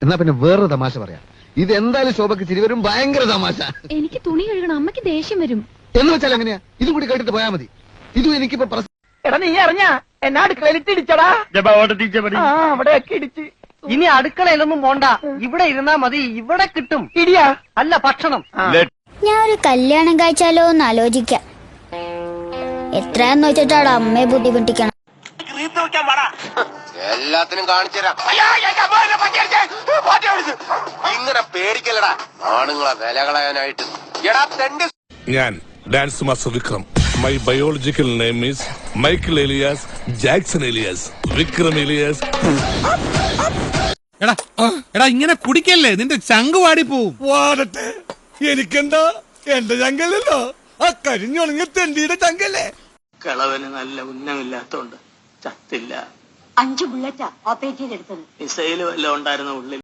എന്നാ പിന്നെ വേറൊരു തമാശ പറയാം. ഇത് എന്തായാലും ശോഭക്ക് ചിരി വരും. ഭയങ്കര തമാശ. എനിക്ക് തുണി കഴുകണം, അമ്മയ്ക്ക് ദേഷ്യം വരും. എന്ന് വെച്ചാൽ എങ്ങനെയാ? ഇതും കൂടി കേട്ടിട്ട് പോയാ മതി. ഇതും എനിക്കിപ്പോ എടാ നീ അറിഞ്ഞ എന്നാ അടുക്കളയിലിട്ട് ഇടിച്ചടാ. അവിടെയൊക്കെ ഇടിച്ച്. ഇനി അടുക്കളയിലൊന്നും പോണ്ട, ഇവിടെ ഇരുന്നാ മതി. ഇവിടെ കിട്ടും ഇടിയാ അല്ല ഭക്ഷണം. ഞാൻ ഒരു കല്യാണം കഴിച്ചാലോ എന്ന് ആലോചിക്കാം. എത്രയാന്ന് വെച്ചിട്ടാണ് അമ്മയെ ബുദ്ധിമുട്ടിക്കണം. എല്ലാത്തിനും കാണിച്ചുതരാം. ഇങ്ങനെ പേടിക്കലടാ ആണുങ്ങളെ വില കളയാനായിട്ട്. എടാ തെണ്ടി. ഞാൻ dance master Vikram. My biological name is Michael alias Jackson alias Vikram alias. എടാ എടാ ഇങ്ങനെ കുടിക്കല്ലേ, നിന്റെ ചങ്ക് വാടിപ്പോവും. വാടട്ടെ, എനിക്കെന്താ? എന്റെ ചങ്കല്ലല്ലോ, ആ കരിഞ്ഞുണങ്ങിയ തെണ്ടിയുടെ ചങ്കല്ലേ. കളവന് നല്ല ഉന്നമില്ലാത്തോണ്ട് ചത്തില്ല. 5 ബുള്ളറ്റാ ഓപ്പറേറ്റ് ചെയ്തെടുത്തത്. മിസൈല് വല്ലതും ഉണ്ടായിരുന്ന ഉള്ളിൽ.